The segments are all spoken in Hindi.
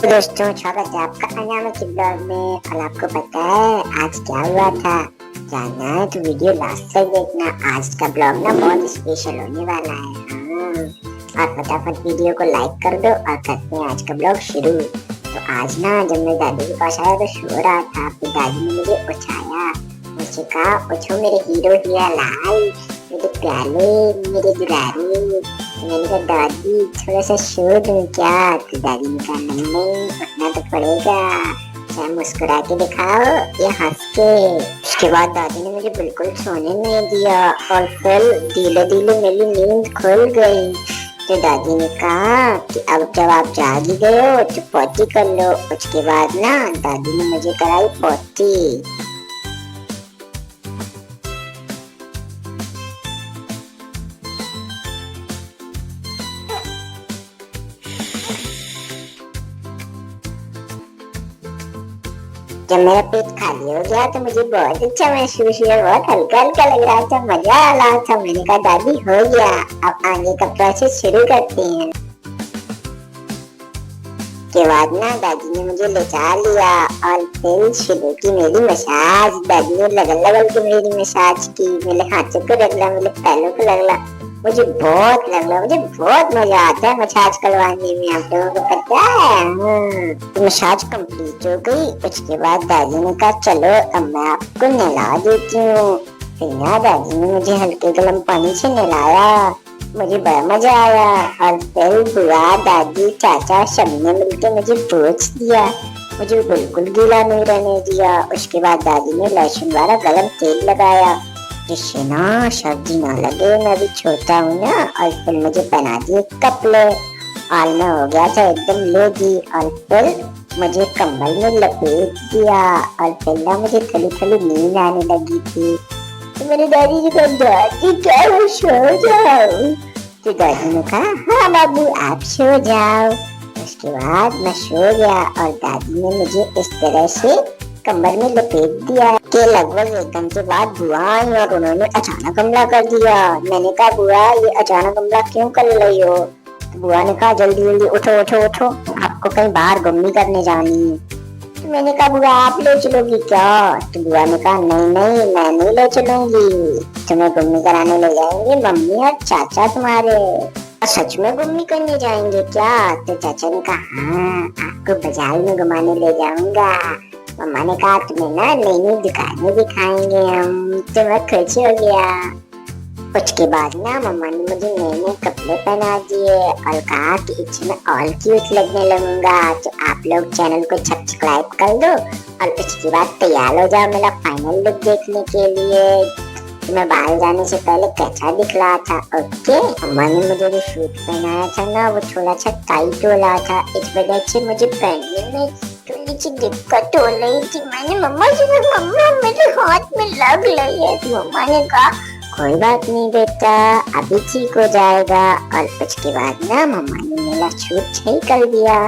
तो दोस्तों, स्वागत है आपका अनामिक के ब्लॉग में। और आपको पता है आज क्या हुआ था? जानना है तो वीडियो लास्ट तक देखना। आज का ब्लॉग ना बहुत स्पेशल होने वाला है। और फटाफट वीडियो को लाइक कर दो और करते हैं आज का ब्लॉग शुरू। तो आज ना जब मैं दादी के पास आया तो सो रहा था, फिर दादी ने मुझे उठाया, मुझे कहा उठो मेरे हीरो हीरा लाल, मेरे प्यारे, मेरे दुलारे। मैंने कहा दादी थोड़ा सा सो दूं क्या? तो दादी ने कहा नहीं उठना तो पड़ेगा, चाहे मुस्कुरा के दिखाओ या हंस के। उसके बाद दादी ने मुझे बिल्कुल सोने नहीं दिया और फिर धीरे धीरे मेरी नींद खुल गई। तो दादी ने कहा कि अब जब आप जाग ही गए हो तो पोती कर लो। उसके बाद ना दादी ने मुझे कराई पोती। जब मेरा पेट खाली हो गया तो मुझे बहुत अच्छा महसूस हुआ, बहुत हल्का हल्का लग रहा था, मजा आ रहा था। मैंने कहा दादी हो गया, अब आगे का प्रोसेस शुरू करते हैं। के बाद ना दादी ने मुझे लेटा लिया और फिर शुरू की मेरी मसाज। दादी ने लगल लगल के मेरी मसाज की, मेरे हाथों को रगला, मेरे पैरों को रगला। मुझे बहुत मजा आता है मसाज करवाने में, आप लोगों को पता है। तो मसाज कंप्लीट हो गई। उसके बाद दादी ने कहा चलो अब मैं आपको नहला देती हूँ। फिर ना दादी ने मुझे हल्के गर्म पानी से नहलाया, मुझे बड़ा मजा आया। और फिर बुआ, दादी, चाचा सबने मिलकर मुझे पोंछ दिया, मुझे बिल्कुल गीला नहीं रहने दिया। उसके बाद दादी ने लहसुन वाला गरम तेल लगाया जिससे ना सर्दी ना लगे। मैं भी छोटा हूँ ना। और फिर मुझे पहना दिए कपड़े और मैं हो गया था एकदम लेडी। और फिर मुझे कंबल में लपेट दिया और फिर ना मुझे थोड़ी थोड़ी नींद आने लगी थी। तो मेरी दादी जी को दादी क्या वो सो जाओ? तो दादी ने कहा हाँ बाबू आप सो जाओ। उसके बाद मैं सो गया और दादी ने मुझे इस तरह से कंबल में लपेट दिया कि लगभग 1 घंटे बाद बुआ आई और उन्होंने अचानक हमला कर दिया। मैंने कहा बुआ ये अचानक हमला क्यों कर रही हो? तो बुआ ने कहा जल्दी जल्दी उठो उठो उठो, आपको कहीं बाहर घूमने करने जानी है। तो मैंने कहा बुआ आप ले चलोगी क्या? तो बुआ ने कहा नहीं नहीं मैं नहीं ले चलूंगी, तुम्हें घूमने कराने ले जाएंगे मम्मी और चाचा तुम्हारे। सच में घूमने करने जाएंगे क्या? तो चाचा ने कहा हाँ आपको बाजार में घुमाने ले जाऊंगा। मम्मा ने कहा तुम्हें ना नई नई दुकानें दिखाएंगे हम। तो मैं खुश हो गया। उसके बाद ना मम्मा ने मुझे नए नए कपड़े पहना दिए और कहा कि इसमें और क्यूट लगने लगूंगा। तो आप लोग चैनल को सब्सक्राइब कर दो और उसके बाद तैयार हो जाओ मेरा फाइनल लुक देखने के लिए। तो मैं बाहर जाने से पहले कैसा दिख रहा था? ओके, मम्मा ने मुझे जो सूट पहनाया था ना वो थोड़ा सा टाइट हो रहा था, इस वजह से मुझे पहनने में थोड़ी सी दिक्कत हो रही थी। मैंने मम्मा से कहा मम्मा मेरे हाथ में लग रही है। तो मम्मा ने कहा कोई बात नहीं बेटा अभी ठीक हो जाएगा। और उसके बाद ना मम्मा ने मेरा सूट सही कर दिया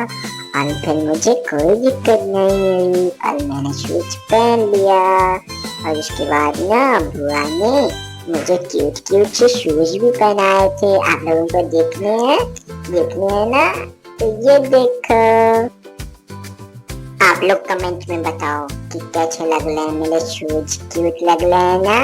और फिर मुझे कोई दिक्कत नहीं हुई और मैंने सूट पहन लिया। और उसके बाद ना बुआ ने मुझे क्यूट क्यूट से शूज भी पहनाए थे। आप लोगों को देखने हैं ना? तो ये देखो, आप लोग कमेंट में बताओ कि कैसे लग रहे हैं मेरे शूज, क्यूट लग रहे हैं ना?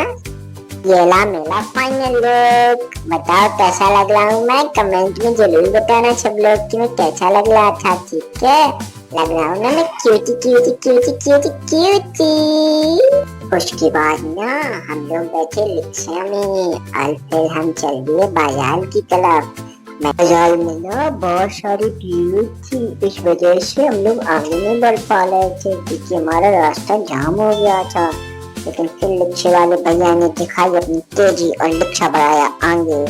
ये ला मेरा फाइनल लुक। बताओ कैसा लग रहा हूँ मैं? कमेंट में जरूर बताना सब लोग कि मैं कैसा लग रहा था। ठीक है, लग रहा हूँ ना मैं cutie cutie cutie cutie cutie. उसके बाद ना हम लोग बैठे रिक्शा में और फिर हम चल दिए बाजार की तरफ। बाजार में ना बहुत सारी भीड़ थी, इस वजह से हम लोग आगे नहीं बढ़ पा रहे थे क्योंकि हमारा रास्ता जाम हो गया था। लेकिन फिर रिक्शे वाले भैया ने दिखाई अपनी तेजी और रिक्शा बढ़ाया आगे।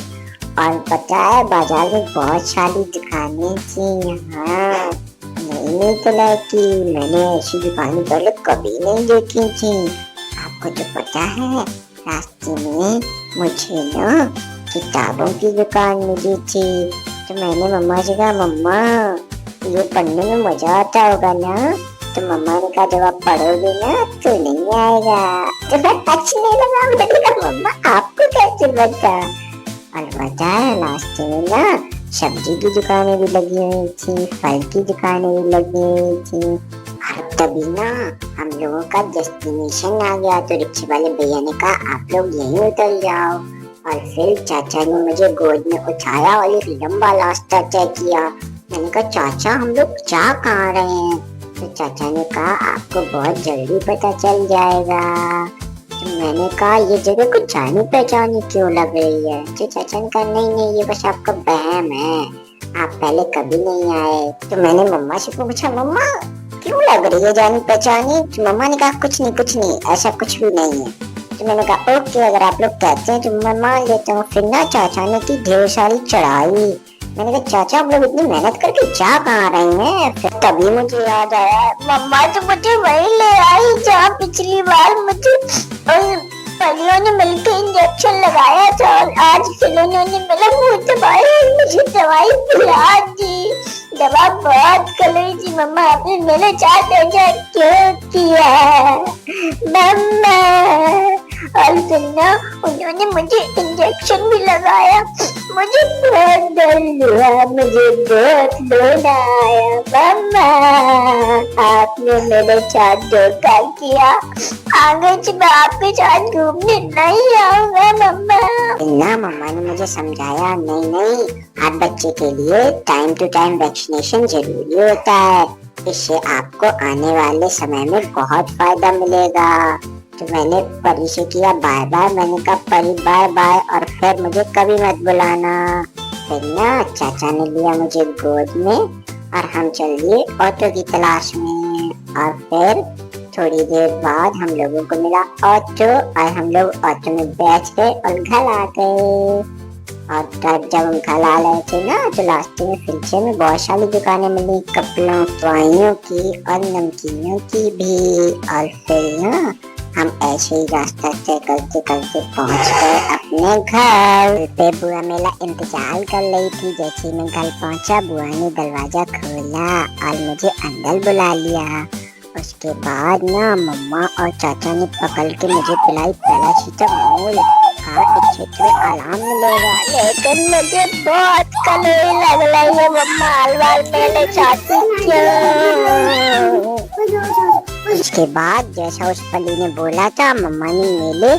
और पता है बाजार में बहुत सारी दुकानें थी यहाँ नई तरह की। मैंने ऐसी दुकानें पहले कभी नहीं देखी थी। आपको तो पता है रास्ते में मुझे ना किताबों की दुकान मिली थी। तो मैंने मम्मा से कहा मम्मा ये पढ़ने में मजा आता होगा ना? तो मम्मा ने कहा जब आप पढ़ोगे ना तो नहीं आएगा। तो मैं हंसने लगा, मैंने कहा मम्मा आपको कैसे पता? और पता है रास्ते में ना सब्जी की दुकानें भी लगी हुई थी, फल की दुकानें भी लगी हुई थी। और तभी ना हम लोगों का डेस्टिनेशन आ गया, तो रिक्शे वाले भैया ने कहा आप लोग यहीं उतर जाओ। और फिर चाचा ने मुझे गोद में उठाया और एक लंबा रास्ता तय किया। मैंने कहा चाचा हम लोग जा कहाँ रहे हैं? तो चाचा ने कहा आपको बहुत जल्दी पता चल जाएगा। तो मैंने कहा ये जगह कुछ जानी पहचानी क्यों लग रही है? तो चाचा ने कहा नहीं नहीं ये बस आपका वहम है, आप पहले कभी नहीं आए। तो मैंने मम्मा से पूछा मम्मा क्यों लग रही है जानी पहचानी? तो मम्मा ने कहा कुछ नहीं ऐसा कुछ भी नहीं है। तो मैंने कहा ओके अगर आप लोग कहते हैं तो मैं मान लेता हूँ। फिर ना चाचा ने की ढेर सारी चढ़ाई। मैंने कहा चाचा आप लोग इतनी मेहनत करके जा कहाँ रहे हैं? फिर तभी मुझे याद आया मम्मा तो मुझे वही ले आई जहाँ पिछली बार मुझे परियों ने मिलकर इंजेक्शन लगाया था और आज खिलौनों ने मेरा मुंह दबाया और मुझे दवाई पिला दी। दवा बहुत कड़ी थी मम्मा, आपने मेरे साथ ऐसा क्यों किया मम्मा? और फिर ना उन्होंने मुझे इंजेक्शन भी लगाया, मुझे बहुत दर्द हुआ, मुझे बहुत रोना आया। मम्मा आपने मेरे साथ धोखा किया, आगे से मैं आपके साथ घूमने नहीं आऊंगा मम्मा। ना मम्मा ने मुझे समझाया नहीं हर बच्चे के लिए टाइम टू टाइम वैक्सीनेशन जरूरी होता है, इससे आपको आने वाले समय में बहुत फायदा मिलेगा। तो मैंने परी से किया बाय बाय, मैंने कहा परी बाय बाय और फिर मुझे कभी मत बुलाना। फिर ना चाचा ने लिया मुझे गोद में और हम चल दिए ऑटो की तलाश में। और फिर थोड़ी देर बाद हम लोगों को मिला ऑटो और हम लोग ऑटो में बैठ गए और घर आ गए। और तब जब हम घर आ रहे थे ना तो रास्ते में फिल्चे में बहुत सारी दुकानें मिली, कपड़ों दवाइयों की और नमकीनों की भी। और फिर ना हम ऐसे ही रास्ता तय करते करते पहुंच गए अपने घर पे। बुआ मेरा इंतजार कर रही थी। जैसे मैं घर पहुंचा बुआ ने दरवाजा खोला और मुझे अंदर बुला लिया। उसके बाद ना मम्मा और चाचा ने पकड़ के मुझे पिलाई पैरासीटामोल। हाँ इस क्षेत्र में आराम मिलेगा, लेकिन मुझे बहुत कलई लग रही है मम्मा, अलवार मेरे साथ क्यों? उसके बाद जैसा उस पली ने बोला था मम्मा ने मेरे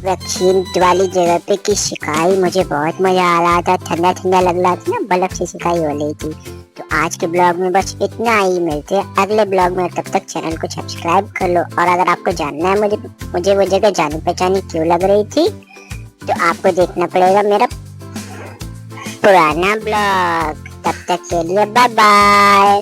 वैक्सीन वाली जगह पे की सिकाई। मुझे बहुत मजा आ रहा था, ठंडा ठंडा लग रहा था ना, बर्फ से सिकाई हो रही थी। तो आज के ब्लॉग में बस इतना ही, मिलते हैं अगले ब्लॉग में। तब तक चैनल को सब्सक्राइब कर लो और अगर आपको जानना है मुझे वो जगह जानी पहचानी क्यों लग रही थी तो आपको देखना पड़ेगा मेरा पुराना ब्लॉग। तब तक के लिए बाय बाय।